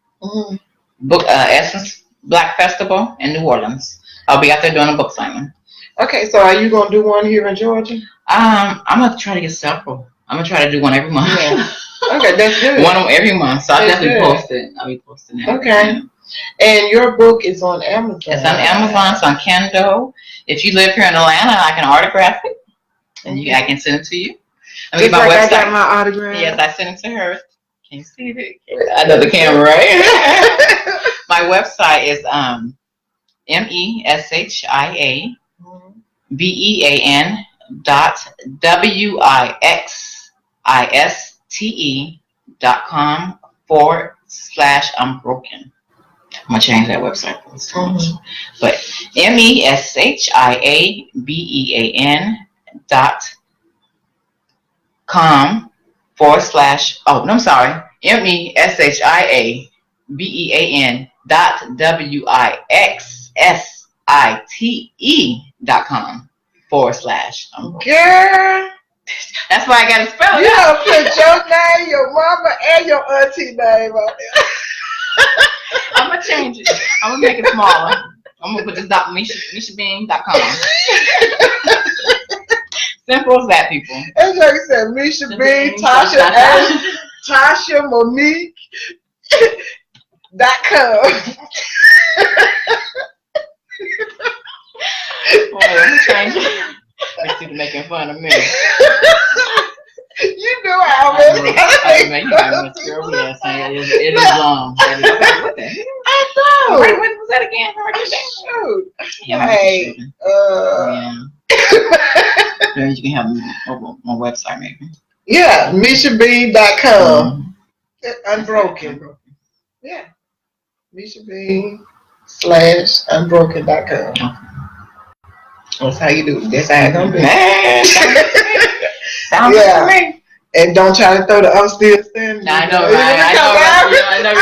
Book Essence Black Festival in New Orleans. I'll be out there doing a book signing. Okay. So are you going to do one here in Georgia? I'm going to try to get several. I'm going to try to do one every month. Yeah. Okay, that's good. One every month. So I'll definitely post it. I'll be posting it. Okay. And your book is on Amazon. It's on Amazon. It's on Kindle. If you live here in Atlanta, I can autograph it, and I can send it to you. Let me Just get my like website. I got my autograph. Yes, I sent it to her. Can you see it? I know the camera, right? My website is MESHIAN.WIXISTE.com/unbroken. I'm gonna change that website. But MESHIAN.com/unbroken. Girl, That's why I gotta spell it you out. don't put your name, your mama, and your auntie name on there. I'm gonna change it. I'm gonna make it smaller. I'm gonna put this MeshiaBean.com. Simple as that, people. That's like you said, Misha Bean, Tasha Monique.com. Boy, I'm gonna change it. These people making fun of me. You know how many. You got much girl. Yes, it is long. What the heck? I know. When was that again? Shoot. Yeah, Hey, Then you can have my website, maybe. yeah, MeshiaBean.com. Unbroken. Yeah. MeshiaBean/unbroken.com. That's how you do it. That's how it's gonna be. Sounds good to me. And don't try to throw the I'm still standing. I know, right? I know. You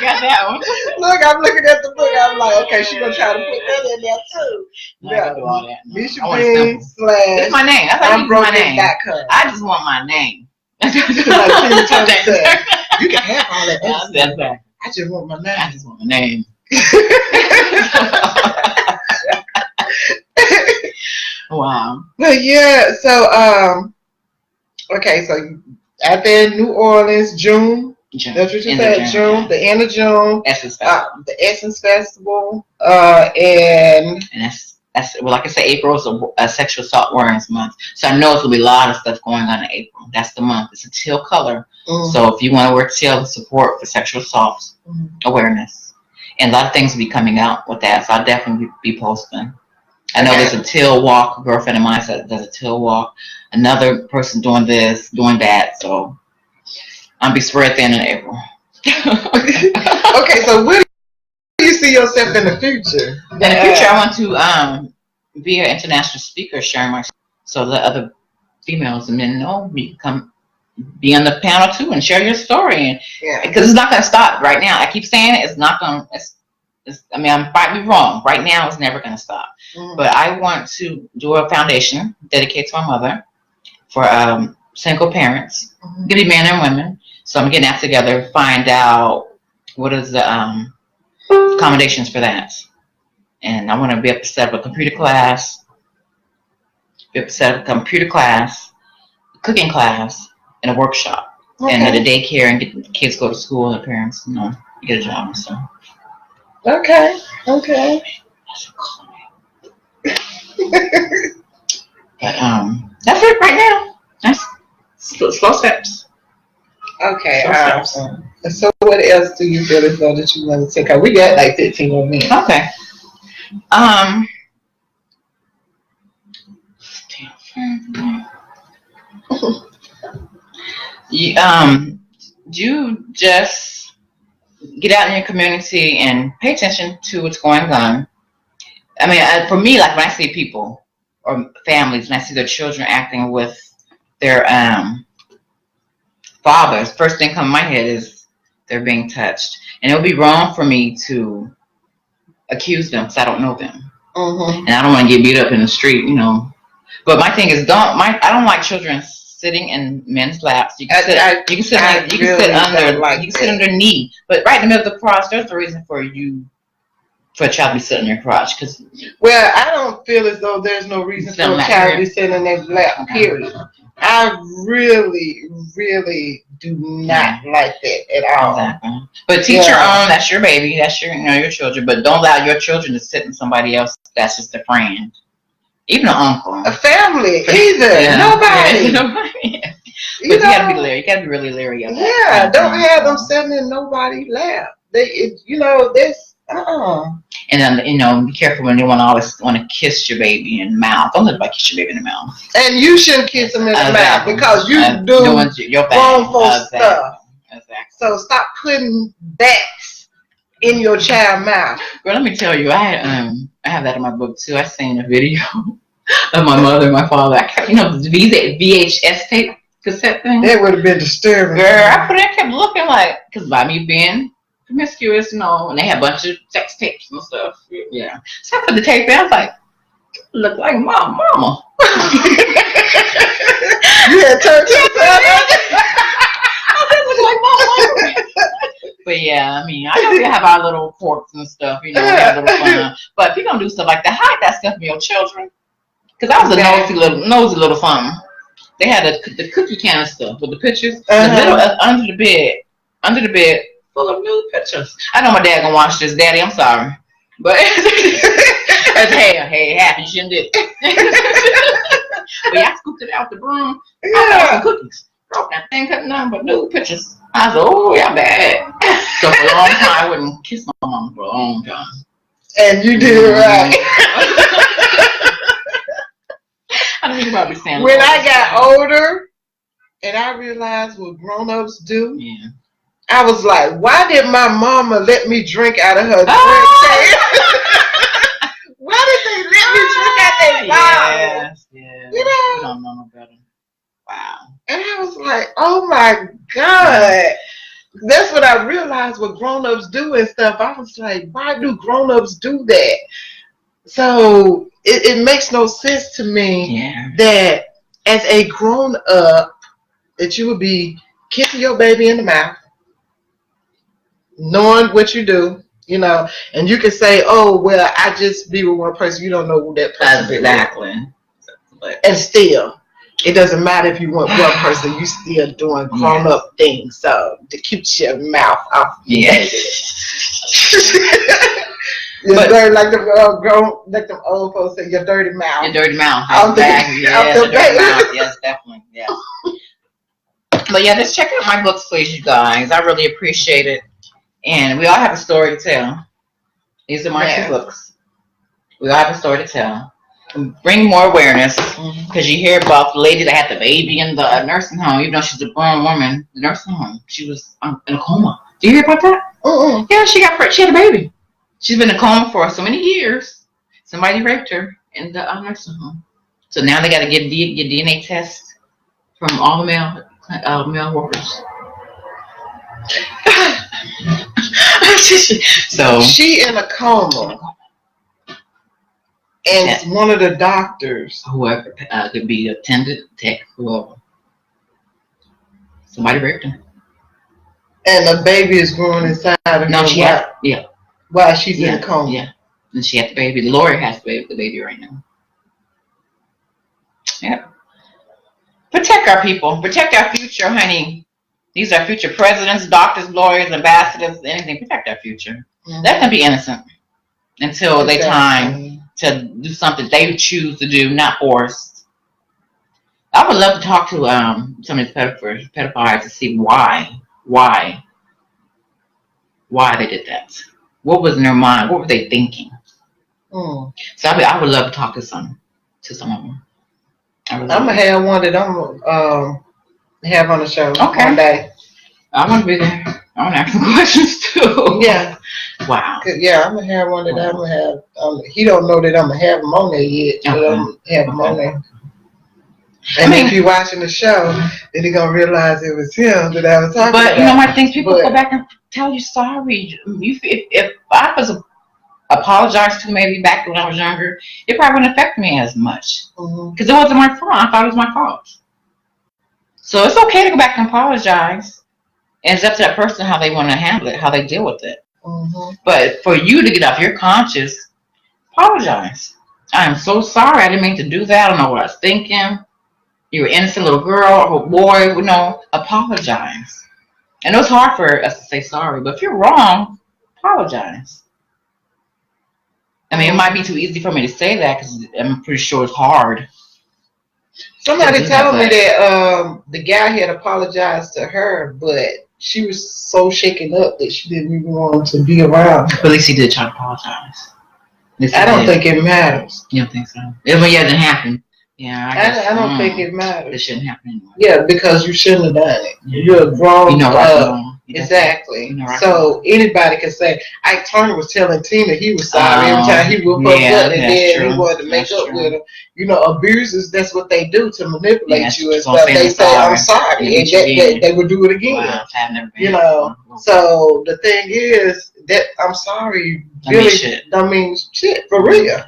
got that one. Look, I'm looking at the book. I'm like, okay, she's gonna try to put that in there too. Yeah, do all that. MeshiaBean/ It's my name. That's how you use my name. Unbroken.com. I just want my name. You can have all that. I just want my name. I just want my name. Wow. But yeah, so okay, so out there in New Orleans, June. That's what you said, June, the end of June. Essence Festival. The Essence Festival. And that's well, like I said, April is a sexual assault awareness month. So I know it's gonna be a lot of stuff going on in April. That's the month. It's a teal color. Mm-hmm. So if you want to wear teal, support for sexual assault awareness. And a lot of things will be coming out with that. So I'll definitely be posting. I know there's a teal walk. A girlfriend of mine said there's a teal walk. Another person doing this, doing that. So I'll be spread thin in April. Okay, so where do you see yourself in the future? In the future, I want to be an international speaker, sharing my so that other females and men know you can come be on the panel too and share your story. Because it's not going to stop right now. I keep saying it. It's not going to. I mean, I might be wrong. Right now, it's never going to stop. But I want to do a foundation dedicated to my mother for single parents, it could be men and women. So I'm getting that together, find out what is the accommodations for that. And I want to be able to set up a computer class, cooking class, and a workshop. And at a daycare and get the kids go to school and the parents, get a job and stuff. Okay. But that's it right now. That's slow steps. Okay, awesome. So what else do you feel as though that you want to take out? We got like 15 more minutes. Okay. You just get out in your community and pay attention to what's going on. I mean, for me, like when I see people or families and I see their children acting with their fathers, first thing come in my head is they're being touched. And it would be wrong for me to accuse them because I don't know them. And I don't want to get beat up in the street, But my thing is, I don't like children sitting in men's laps. You can sit underneath. But right in the middle of the crotch, there's a reason for a child to be sitting in your crotch. Well, I don't feel as though there's no reason for a child to be sitting in their lap, period. I really, really do not like that at all. Exactly. But teach your own. That's your baby. That's your children. But don't allow your children to sit in somebody else. That's just a friend. Even an uncle. A family either. Yeah. Nobody. Yeah, nobody. But You you gotta know, be leery. You gotta be really leery of that. yeah, don't have them sitting in nobody's lap. You know, this. And then, be careful when you always want to kiss your baby in the mouth. Don't let anybody kiss your baby in the mouth. And you shouldn't kiss them in the mouth because you doing your wrongful stuff. Exactly. So stop putting that in your child's mouth. Well, let me tell you, I have that in my book too. I seen a video of my mother and my father. The VHS tape cassette thing. That would have been disturbing. Girl, I kept looking like, because by me being promiscuous, and they had a bunch of sex tapes and stuff. Yeah. So I put the tape in. I was like, look like my mama. You had turned to the I said, look like my mama. But yeah, I mean, I know we have our little quirks and stuff, we have a little fun. But if you're gonna do stuff like that, hide that stuff from your children. Because I was a nosy little something. They had the cookie can stuff with the pictures. The little under the bed, full of nude pictures. I know my dad gonna watch this. Daddy, I'm sorry, but hey, it happened. You shouldn't do it. But yeah, I scooped it out the broom. I got some cookies. Broke that thing, cut nothing but nude pictures. I was like, oh, yeah, bad. So for a long time, I wouldn't kiss my mom for a long time. And you did it right. I don't think about be saying. When I got older, and I realized what grown-ups do, I was like, why did my mama let me drink out of her drink? Why did they let me drink out their bottle? Yes. You don't know no better. Wow. And I was like, oh my God. That's what I realized what grown-ups do and stuff. I was like, why do grown-ups do that? So it makes no sense to me that as a grown-up that you would be kissing your baby in the mouth, knowing what you do, and you can say, oh, well, I just be with one person. You don't know who that person is. Exactly. And still, it doesn't matter if you want one person, you still doing grown-up things. So to keep your mouth off. You're dirty, like them old folks say, your dirty mouth. Your dirty mouth. Exactly. Yes, your dirty mouth. Yes, definitely. Yes. But yeah, just check out my books, please, you guys. I really appreciate it. And we all have a story to tell. These are my 2 books. We all have a story to tell. Bring more awareness, because you hear about the lady that had the baby in the nursing home, even though she's a grown woman. The nursing home, she was in a coma. Do you hear about that? Yeah, she had a baby. She's been in a coma for so many years. Somebody raped her in the nursing home. So now they got to get DNA tests from all male workers. So she in a coma. And one of the doctors, whoever could be attendant, tech, whoever, somebody raped her, and the baby is growing inside of her. No, she had while she's in a coma. Yeah, and she had the baby. Lori has the baby right now. Yeah. Protect our people. Protect our future, honey. These are future presidents, doctors, lawyers, ambassadors, anything. Protect our future. Let them be innocent until they time to do something they choose to do, not forced. I would love to talk to some of these pedophiles to see why they did that. What was in their mind? What were they thinking? So I would love to talk to some of them. I'm gonna have one that I'm gonna have on the show one day. I want to be there. I want to ask some questions too. Yeah. Wow. Yeah, I'm gonna have one that I'm gonna have. He don't know that I'm gonna have him on there yet, but I'm gonna have him on there. And if you're watching the show, then you're gonna realize it was him that I was talking about. But I think people go back and tell you sorry. If I was apologized to maybe back when I was younger, it probably wouldn't affect me as much because it wasn't my fault. I thought it was my fault. So it's okay to go back and apologize. And it's up to that person how they want to handle it, how they deal with it. But for you to get off your conscience, apologize. I am so sorry. I didn't mean to do that. I don't know what I was thinking. You were an innocent little girl or boy. Apologize. And it was hard for us to say sorry. But if you're wrong, apologize. I mean, it might be too easy for me to say that because I'm pretty sure it's hard. Somebody told me that the guy had apologized to her, but she was so shaken up that she didn't even want to be around. But at least he did try to apologize. I don't think it matters. You don't think so? It hasn't happened. Yeah, I don't think it matters. It shouldn't happen anymore. Yeah, because you shouldn't have done it. You're a grown. You know, right. Exactly. You know, right. So anybody can say. Ike Turner was telling Tina he was sorry every time he whooped her butt, and then he wanted to make up with her. You know, abusers. That's what they do to manipulate you and stuff. They say I'm sorry, and they would do it again. Wow, you know. So the thing is that I'm sorry really don't mean shit for real.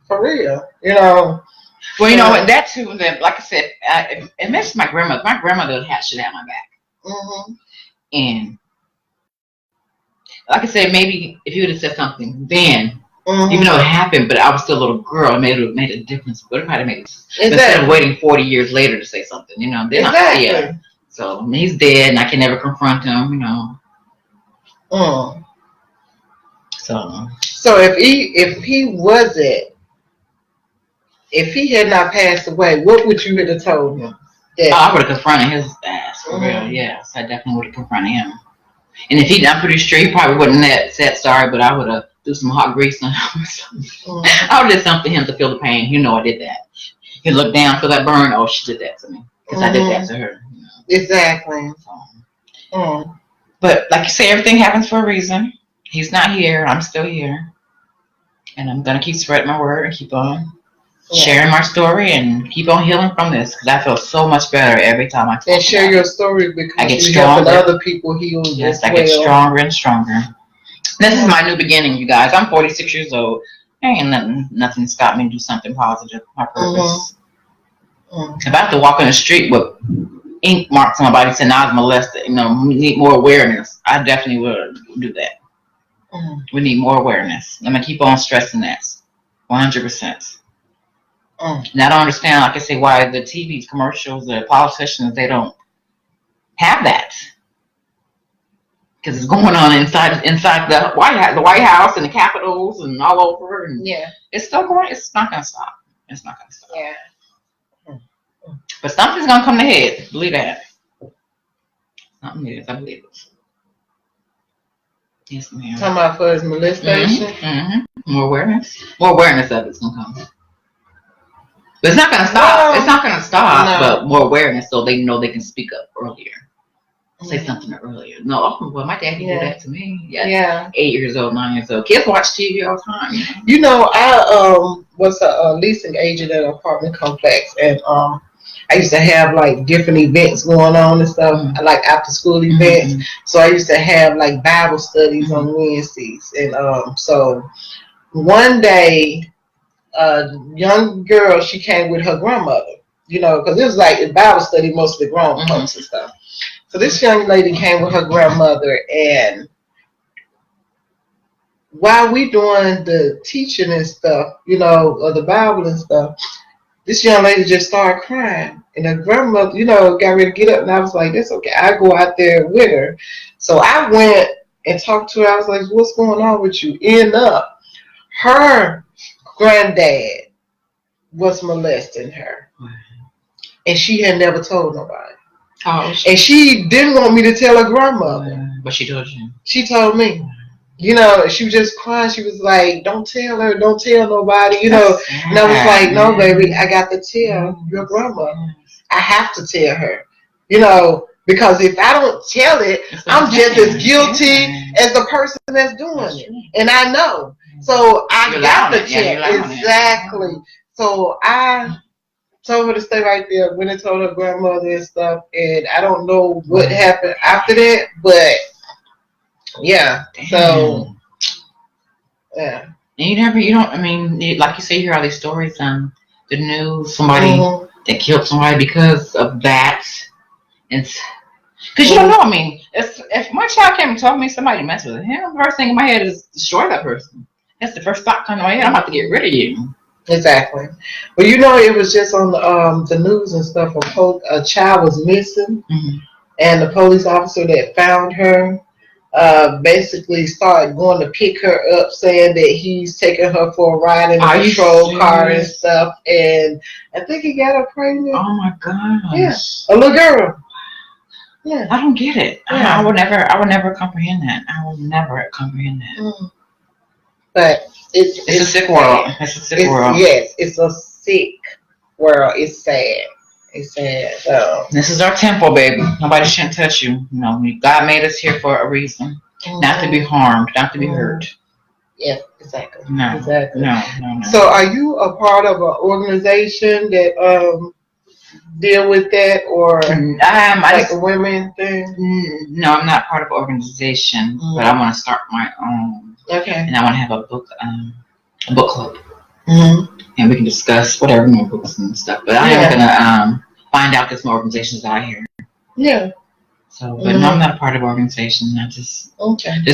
For real, you know. Well, you know what? That too. Like I said, it messed my grandmother. My grandmother should have my back. Mm-hmm. And like I said, maybe if you would have said something then, even though it happened, but I was still a little girl, it made a difference. But it might have made instead of waiting 40 years later to say something, you know, they're not there. So he's dead, and I can never confront him, you know. So if he had not passed away, what would you have told him? I would have confronted his ass for real. Yes, I definitely would have confronted him. And if I'm pretty sure he probably wouldn't have said sorry, but I would have do some hot grease on him or something. I would have did something to him to feel the pain. You know, I did that. He looked down, feel that burn. Oh, she did that to me because I did that to her. You know? Exactly. But like you say, everything happens for a reason. He's not here. I'm still here, and I'm gonna keep spreading my word and keep on. Sharing my story and keep on healing from this because I feel so much better every time I talk. And share your story because I get stronger. Other people heal. Yes, I get stronger and stronger. This is my new beginning, you guys. I'm 46 years old. Ain't nothing stopped me to do something positive. My purpose. If I have to walk on the street with ink marks on my body saying I was molested, you know, we need more awareness. I definitely would do that. We need more awareness. I'm gonna keep on stressing that, 100%. And I don't understand, like I say, why the TV commercials, the politicians, they don't have that. Because it's going on inside the White House and the Capitals and all over. And it's still going. It's not going to stop. It's not going to stop. Yeah. But something's going to come to head. Believe that. Something is. I believe it. Yes, ma'am. Talking about for his molestation? More awareness. More awareness of it's going to come. But it's not going to stop. No. It's not going to stop. No. But more awareness so they know they can speak up earlier. Say something earlier. No, well, my daddy did that to me. Yeah. 8 years old, 9 years old. Kids watch TV all the time. You know, I was a leasing agent at an apartment complex, and I used to have like different events going on and stuff, like after school events. So I used to have like Bible studies on Wednesdays, and so one day, a young girl, she came with her grandmother. You know, because it was like a Bible study, mostly grown folks and stuff. So this young lady came with her grandmother, and while we doing the teaching and stuff, you know, of the Bible and stuff, this young lady just started crying. And her grandmother, you know, got ready to get up, and I was like, that's okay. I go out there with her. So I went and talked to her. I was like, what's going on with you? End up, her granddad was molesting her. And she had never told nobody. Oh, and she didn't want me to tell her grandmother. But she told you. She told me. You know, she was just crying. She was like, don't tell her. Don't tell nobody. You know. And I was like, no, baby. I got to tell your grandmother. I have to tell her. You know, because if I don't tell it, I'm just as guilty as the person that's doing it. And I know. So I got to tell. Exactly. So I told her to stay right there. Went and told her grandmother and stuff, and I don't know what happened after that, but yeah. So yeah. And I mean, like you say, you hear all these stories on the news, somebody that killed somebody because of that, and because you don't know. I mean, if my child came and told me somebody messed with him, the first thing in my head is destroy that person. That's the first thought coming to my head. I'm about to get rid of you. Exactly. Well, you know, it was just on the news and stuff. A child was missing, and the police officer that found her, basically started going to pick her up, saying that he's taking her for a ride in a Are you patrol car and serious? stuff. And I think he got her pregnant. Oh my gosh. Yeah, a little girl. Yeah, I don't get it. Yeah. I would never comprehend that. I will never comprehend that. But it's a sick world. It's a sick world. Yes, it's a sick world. It's sad. It's sad. So this is our temple, baby. Nobody shouldn't touch you. You know, God made us here for a reason, not to be harmed, not to be hurt. Yeah, exactly. No, exactly. No. So, are you a part of an organization that deal with that, or like a women thing? No, I'm not part of an organization, but I want to start my own. Okay. And I want to have a book club, and we can discuss whatever more books and stuff. But I am gonna find out there's more organizations out here. Yeah. So, but no, I'm not a part of an organization. I just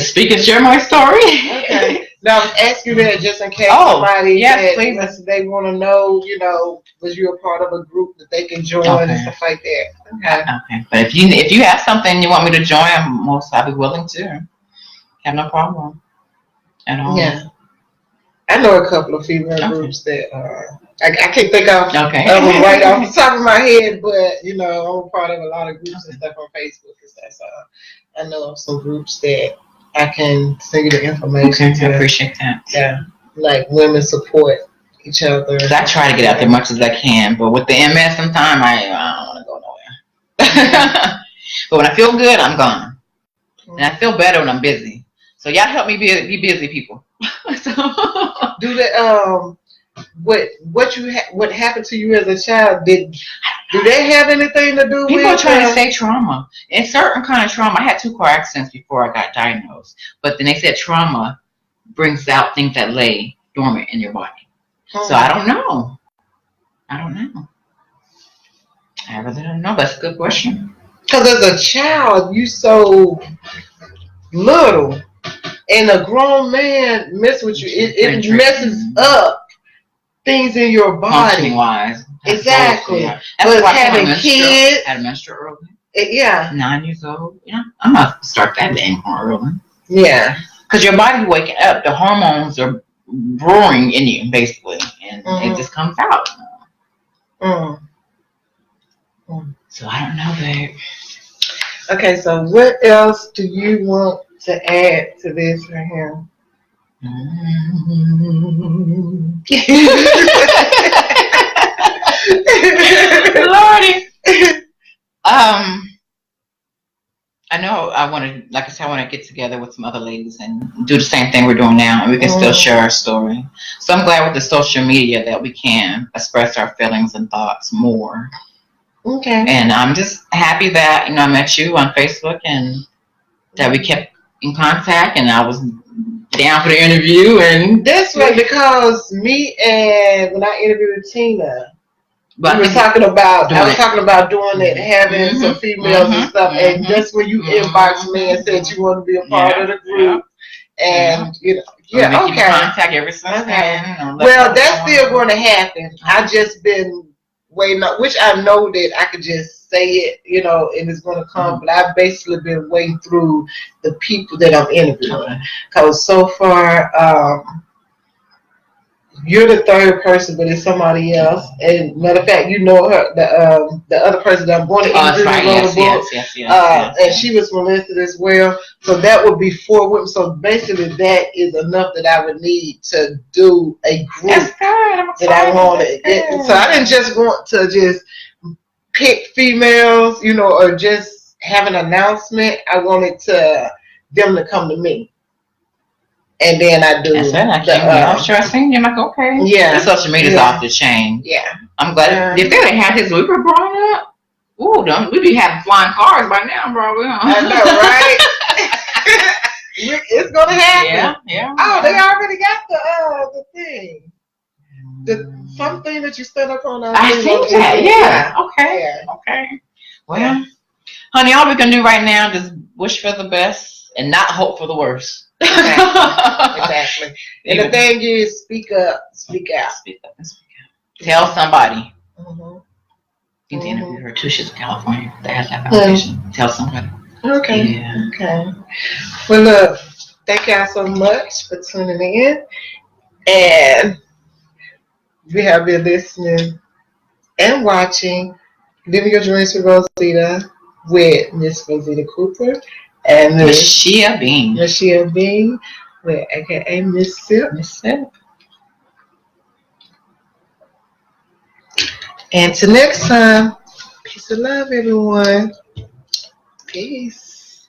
speak and share my story. Okay. Now, I was asking you that just in case somebody they want to know, you know, was you a part of a group that they can join and stuff like that? Okay. Okay. But if you have something you want me to join, I'll be willing to. Have no problem at all. Yeah. I know a couple of female groups that I can't think of them right off the top of my head, but you know, I'm part of a lot of groups and stuff on Facebook and stuff. So I know of some groups that I can send you the information. I appreciate that. Yeah, like women support each other. I try to get out there as much as I can, but with the MS, sometimes I don't want to go nowhere. But when I feel good, I'm gone, and I feel better when I'm busy. So y'all help me be busy, people. Do the what happened to you as a child? Do they have anything to do with? People are trying to say trauma. In certain kind of trauma, I had 2 car accidents before I got diagnosed. But then they said trauma brings out things that lay dormant in your body. So I don't know. I really don't know. That's a good question. Because as a child, you so little, and a grown man mess with you. It messes up things in your body. Functioning wise. Exactly. But having kids. Had a menstrual early. Yeah. 9 years old. Yeah. I'm going to start that dang early. Yeah. Because your body's waking up. The hormones are brewing in you, basically. And it just comes out. So I don't know, babe. Okay, so what else do you want to add to this right here? Lordy. I know I want to, like I said, I want to get together with some other ladies and do the same thing we're doing now, and we can still share our story. So I'm glad with the social media that we can express our feelings and thoughts more. Okay. And I'm just happy that, you know, I met you on Facebook and that we kept in contact, and I was down for the interview. And that's right, because me and when I interviewed Tina, I was talking about doing it, having some females and stuff, and just when you inboxed me and said you want to be a part of the group, and you know, contact ever since then. Well, that's still going to happen. I just been waiting, which I know that I could just say it, you know, and it's going to come. But I've basically been waiting through the people that I'm interviewing, because so far, you're the third person, but it's somebody else. And matter of fact, you know her, the other person that I'm going to interview wrote a book, and she was molested as well. So that would be 4 women. So basically, that is enough that I would need to do a group that I wanted. So I didn't just want to just pick females, you know, or just have an announcement. I wanted them to come to me. And then I do. I'm sure I seen you. I'm like, okay. Yeah. The social media's off the chain. Yeah. I'm glad. If they didn't have his we were growing up, we'd be having flying cars by now, bro. I know, right? It's gonna happen. Yeah. Oh, they already got the thing. Something that you stand up on. I think that. Yeah. Okay. Well, honey, all we can do right now is wish for the best and not hope for the worst. Exactly. And the thing is, speak up, speak out. Speak up and speak out. Tell somebody. You need to interview her too. She's in California. That has that foundation. Tell somebody. Okay. Yeah. Okay. Well, look, thank y'all so much for tuning in. And we have been listening and watching Living Your Dreams with Rosita with Miss Rosita Cooper and Miss Meshia Bean. Meshia Bean with aka Miss Sip. Miss Sip. And till next time, peace and love, everyone. Peace.